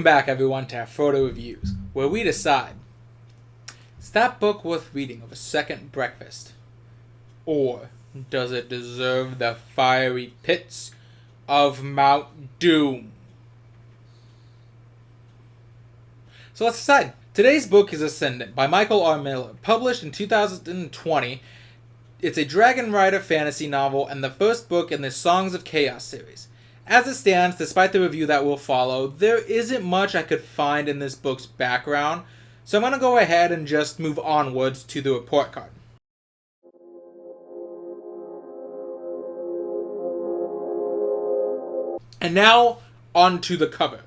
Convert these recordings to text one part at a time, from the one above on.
Welcome back, everyone, to Afrodo Reviews, where we decide, is that book worth reading of a second breakfast? Or does it deserve the fiery pits of Mount Doom? So let's decide. Today's book is Ascendant by Michael R. Miller, published in 2020. It's a Dragon Rider fantasy novel and the first book in the Songs of Chaos series. As it stands, despite the review that will follow, there isn't much I could find in this book's background, so I'm going to go ahead and just move onwards to the report card. And now, on to the cover.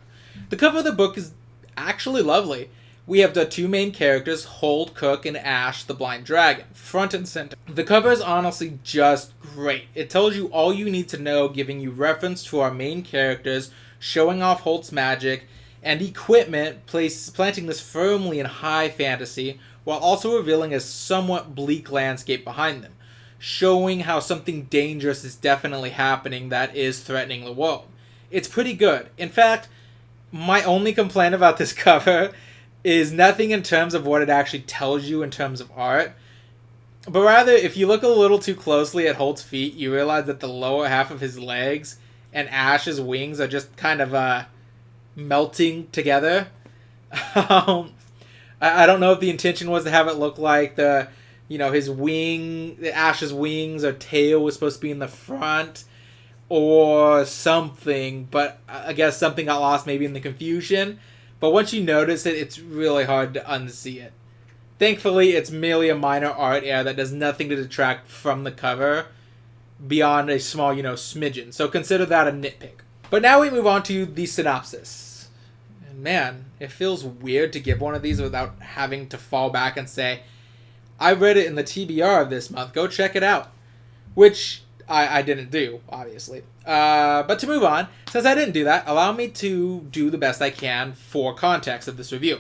The cover of the book is actually lovely. We have the two main characters, Hold, Cook, and Ash, the blind dragon, front and center. The cover is honestly just great. It tells you all you need to know, giving you reference to our main characters, showing off Hold's magic, and equipment, planting this firmly in high fantasy, while also revealing a somewhat bleak landscape behind them, showing how something dangerous is definitely happening that is threatening the world. It's pretty good. In fact, my only complaint about this cover is nothing in terms of what it actually tells you in terms of art, but rather, if you look a little too closely at Holt's feet, you realize that the lower half of his legs and Ash's wings are just kind of melting together. I don't know if the intention was to have it look like Ash's wings or tail was supposed to be in the front or something, but I guess something got lost maybe in the confusion. But once you notice it, it's really hard to unsee it. Thankfully, it's merely a minor art error that does nothing to detract from the cover beyond a small, smidgen. So consider that a nitpick. But now we move on to the synopsis. And man, it feels weird to give one of these without having to fall back and say, I read it in the TBR of this month, go check it out. Which I didn't do, obviously. But to move on, since I didn't do that, allow me to do the best I can for context of this review.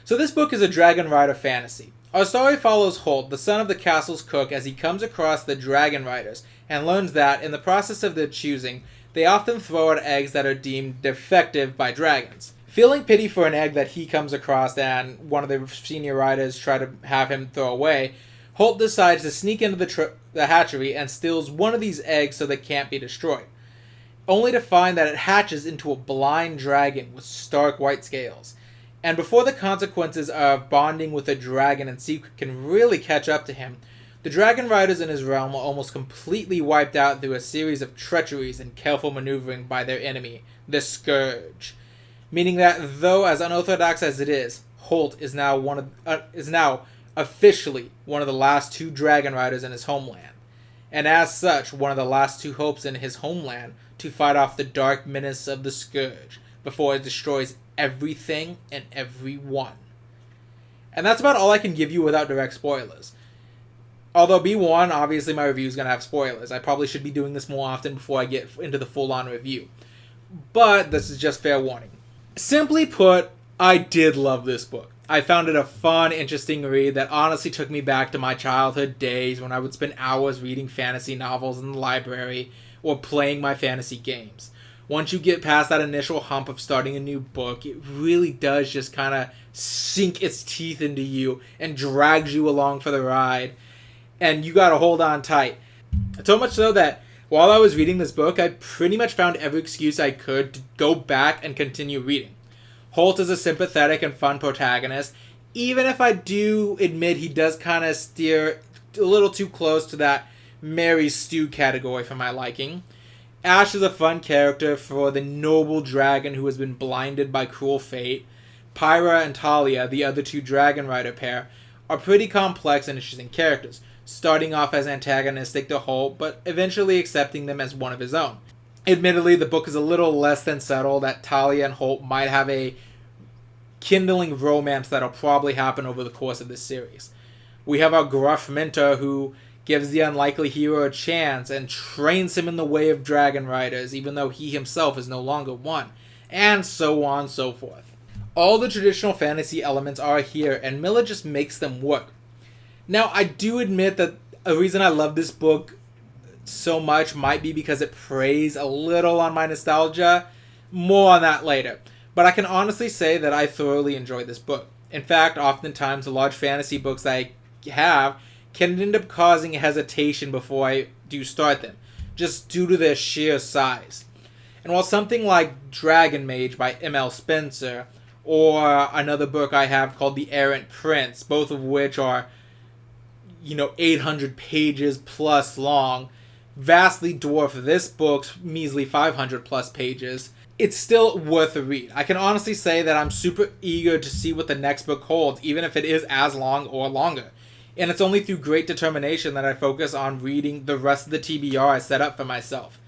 So this book is a Dragon Rider fantasy. Our story follows Holt, the son of the castle's cook, as he comes across the Dragon Riders and learns that, in the process of their choosing, they often throw out eggs that are deemed defective by dragons. Feeling pity for an egg that he comes across and one of the senior riders try to have him throw away, Holt decides to sneak into the hatchery and steals one of these eggs so they can't be destroyed, only to find that it hatches into a blind dragon with stark white scales. And before the consequences of bonding with a dragon in secret can really catch up to him, the dragon riders in his realm are almost completely wiped out through a series of treacheries and careful maneuvering by their enemy, the Scourge. Meaning that, though as unorthodox as it is, Holt is now officially one of the last two dragon riders in his homeland, and as such, one of the last two hopes in his homeland to fight off the dark menace of the Scourge before it destroys everything and everyone. And that's about all I can give you without direct spoilers. Although B1, obviously my review is going to have spoilers. I probably should be doing this more often before I get into the full-on review. But this is just fair warning. Simply put, I did love this book. I found it a fun, interesting read that honestly took me back to my childhood days when I would spend hours reading fantasy novels in the library or playing my fantasy games. Once you get past that initial hump of starting a new book, it really does just kind of sink its teeth into you and drags you along for the ride. And you gotta hold on tight. So much so that while I was reading this book, I pretty much found every excuse I could to go back and continue reading. Holt is a sympathetic and fun protagonist, even if I do admit he does kind of steer a little too close to that Mary Stew category for my liking. Ash is a fun character for the noble dragon who has been blinded by cruel fate. Pyra and Talia, the other two Dragon Rider pair, are pretty complex and interesting characters, starting off as antagonistic to Holt, but eventually accepting them as one of his own. Admittedly, the book is a little less than subtle that Talia and Holt might have a kindling romance that'll probably happen over the course of this series. We have our gruff mentor who gives the unlikely hero a chance and trains him in the way of Dragon Riders, even though he himself is no longer one, and so on and so forth. All the traditional fantasy elements are here, and Miller just makes them work. Now, I do admit that a reason I love this book so much might be because it preys a little on my nostalgia. More on that later. but I can honestly say that I thoroughly enjoyed this book. In fact, oftentimes the large fantasy books that I have can end up causing hesitation before I do start them, just due to their sheer size. And while something like Dragon Mage by M.L. Spencer, or another book I have called The Errant Prince, both of which are, 800 pages plus long, vastly dwarf this book's measly 500 plus pages, it's still worth a read. I can honestly say that I'm super eager to see what the next book holds, even if it is as long or longer. And it's only through great determination that I focus on reading the rest of the TBR I set up for myself.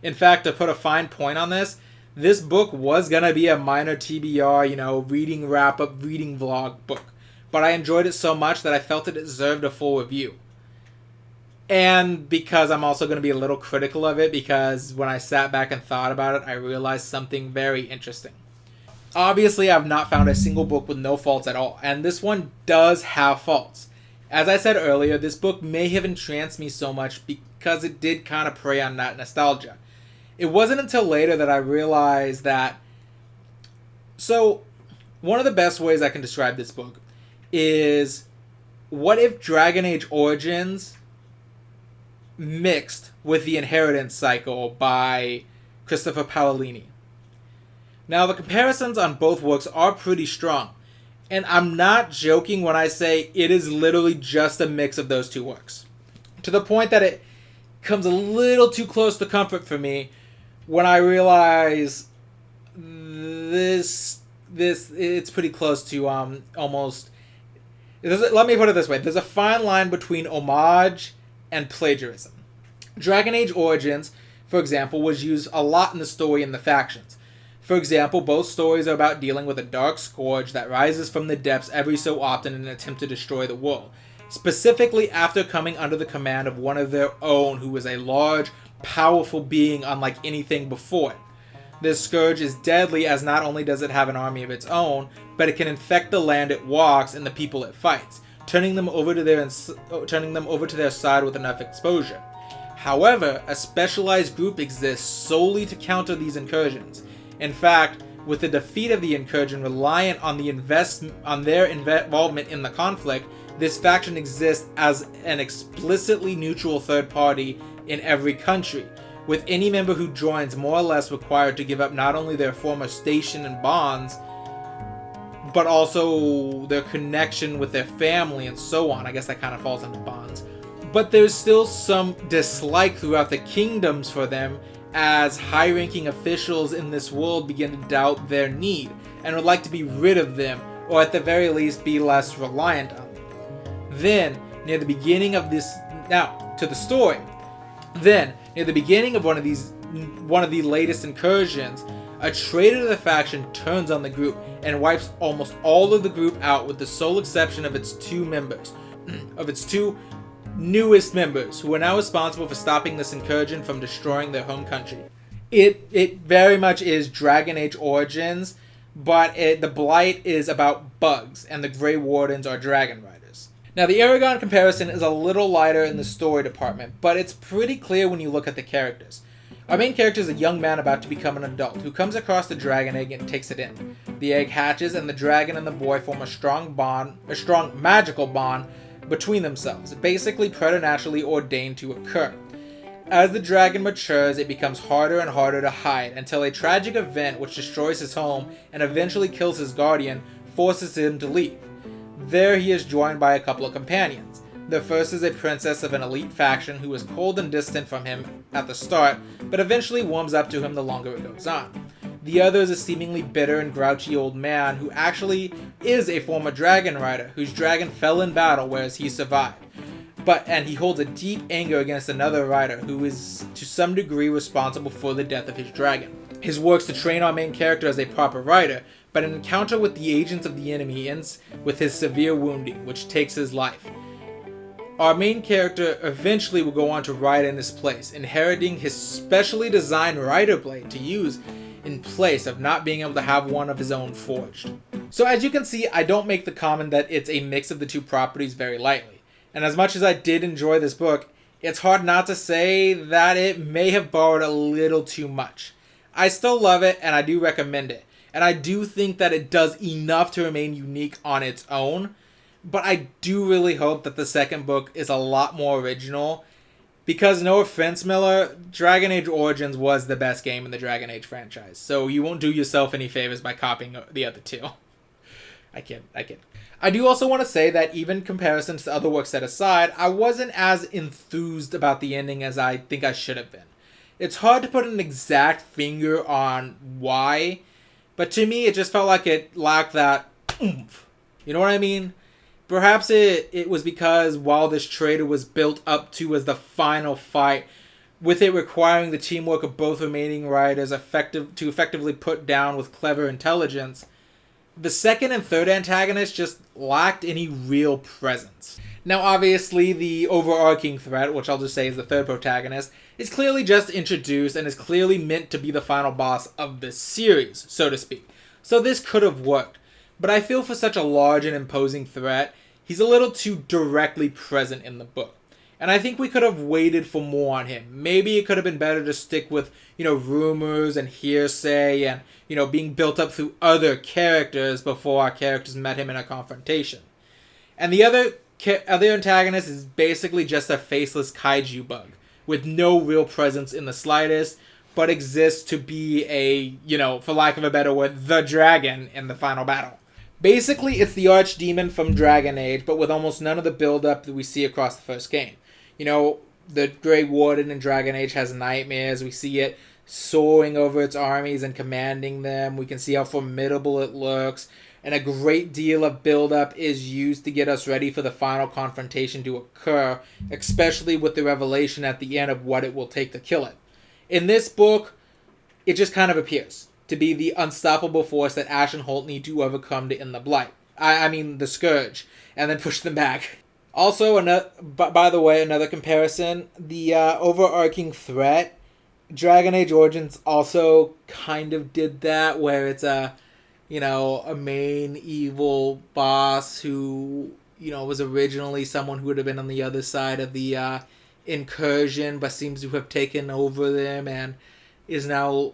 In fact, to put a fine point on this book was going to be a minor TBR, reading wrap-up, reading vlog book. But I enjoyed it so much that I felt it deserved a full review. And because I'm also going to be a little critical of it, because when I sat back and thought about it, I realized something very interesting. Obviously, I've not found a single book with no faults at all, and this one does have faults. As I said earlier, this book may have entranced me so much because it did kind of prey on that nostalgia. It wasn't until later that I realized that... So, one of the best ways I can describe this book is, what if Dragon Age Origins mixed with The Inheritance Cycle by Christopher Paolini? Now, the comparisons on both works are pretty strong, and I'm not joking when I say it is literally just a mix of those two works. To the point that it comes a little too close to comfort for me when I realize it's pretty close to almost... Let me put it this way. There's a fine line between homage and plagiarism. Dragon Age Origins, for example, was used a lot in the story and the factions. For example, both stories are about dealing with a dark scourge that rises from the depths every so often in an attempt to destroy the world, specifically after coming under the command of one of their own who was a large, powerful being unlike anything before it. This scourge is deadly, as not only does it have an army of its own, but it can infect the land it walks and the people it fights, turning them over to their side with enough exposure. However, a specialized group exists solely to counter these incursions. In fact, with the defeat of the incursion reliant on their involvement in the conflict, this faction exists as an explicitly neutral third party in every country, with any member who joins more or less required to give up not only their former station and bonds, but also their connection with their family and so on. I guess that kind of falls into bonds. But there's still some dislike throughout the kingdoms for them, as high-ranking officials in this world begin to doubt their need and would like to be rid of them, or at the very least be less reliant on them. Then, near the beginning of this... Now, to the story. Then, near the beginning of one of the latest incursions, a traitor to the faction turns on the group and wipes almost all of the group out, with the sole exception of its two newest members, who are now responsible for stopping this incursion from destroying their home country. It very much is Dragon Age Origins, but the Blight is about bugs, and the Grey Wardens are dragon riders. Now, the Aragon comparison is a little lighter in the story department, but it's pretty clear when you look at the characters. Our main character is a young man about to become an adult, who comes across the dragon egg and takes it in. The egg hatches, and the dragon and the boy form a strong magical bond between themselves, basically preternaturally ordained to occur. As the dragon matures, it becomes harder and harder to hide, until a tragic event which destroys his home and eventually kills his guardian forces him to leave. There he is joined by a couple of companions. The first is a princess of an elite faction who is cold and distant from him at the start, but eventually warms up to him the longer it goes on. The other is a seemingly bitter and grouchy old man who actually is a former dragon rider whose dragon fell in battle, whereas he survived. And he holds a deep anger against another rider who is to some degree responsible for the death of his dragon. His work is to train our main character as a proper rider, but an encounter with the agents of the enemy ends with his severe wounding, which takes his life. Our main character eventually will go on to ride in his place, inheriting his specially designed rider blade to use in place of not being able to have one of his own forged. So as you can see, I don't make the comment that it's a mix of the two properties very lightly. And as much as I did enjoy this book, it's hard not to say that it may have borrowed a little too much. I still love it, and I do recommend it. And I do think that it does enough to remain unique on its own. But I do really hope that the second book is a lot more original. Because, no offense, Miller, Dragon Age Origins was the best game in the Dragon Age franchise. So you won't do yourself any favors by copying the other two. I kid. I do also want to say that even comparisons to other works set aside, I wasn't as enthused about the ending as I think I should have been. It's hard to put an exact finger on why, but to me it just felt like it lacked that oomph. You know what I mean? Perhaps it was because while this traitor was built up to as the final fight, with it requiring the teamwork of both remaining riders to effectively put down with clever intelligence, the second and third antagonists just lacked any real presence. Now obviously the overarching threat, which I'll just say is the third protagonist, is clearly just introduced and is clearly meant to be the final boss of this series, so to speak. So this could have worked. But I feel for such a large and imposing threat, he's a little too directly present in the book. And I think we could have waited for more on him. Maybe it could have been better to stick with, rumors and hearsay and, being built up through other characters before our characters met him in a confrontation. And the other antagonist is basically just a faceless kaiju bug with no real presence in the slightest, but exists to be a, for lack of a better word, the dragon in the final battle. Basically, it's the archdemon from Dragon Age, but with almost none of the build-up that we see across the first game. The Grey Warden in Dragon Age has nightmares. We see it soaring over its armies and commanding them. We can see how formidable it looks. And a great deal of build-up is used to get us ready for the final confrontation to occur, especially with the revelation at the end of what it will take to kill it. In this book, it just kind of appears to be the unstoppable force that Ash and Holt need to overcome to end the Blight. I mean the Scourge, and then push them back. Also, by the way, another comparison, the overarching threat, Dragon Age Origins also kind of did that, where it's a main evil boss who, was originally someone who would have been on the other side of the incursion, but seems to have taken over them and is now,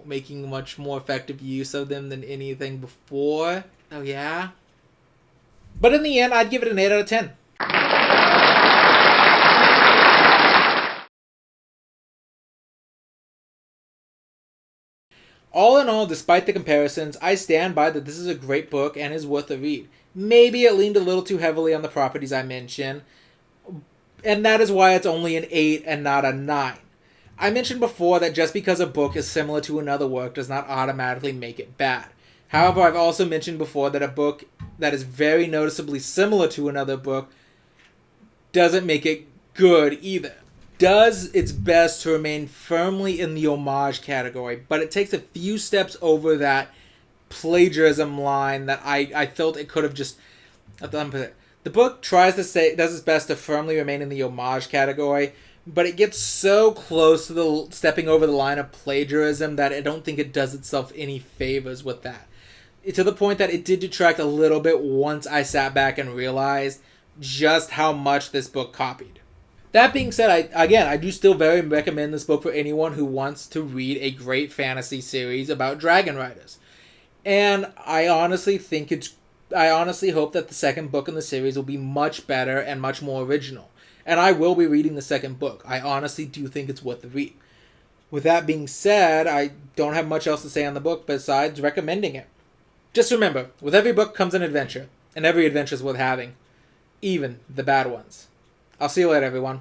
making much more effective use of them than anything before. Oh, yeah? But in the end, I'd give it an 8 out of 10. All in all, despite the comparisons, I stand by that this is a great book and is worth a read. Maybe it leaned a little too heavily on the properties I mentioned, and that is why it's only an 8 and not a 9. I mentioned before that just because a book is similar to another work does not automatically make it bad. However, I've also mentioned before that a book that is very noticeably similar to another book doesn't make it good either. Does its best to remain firmly in the homage category, but it takes a few steps over that plagiarism line that I felt it could have just... The book does its best to firmly remain in the homage category, but it gets so close to the stepping over the line of plagiarism that I don't think it does itself any favors with that. To the point that it did detract a little bit once I sat back and realized just how much this book copied. That being said, I do still very recommend this book for anyone who wants to read a great fantasy series about dragon riders. And I honestly hope that the second book in the series will be much better and much more original. And I will be reading the second book. I honestly do think it's worth the read. With that being said, I don't have much else to say on the book besides recommending it. Just remember, with every book comes an adventure, and every adventure is worth having, even the bad ones. I'll see you later, everyone.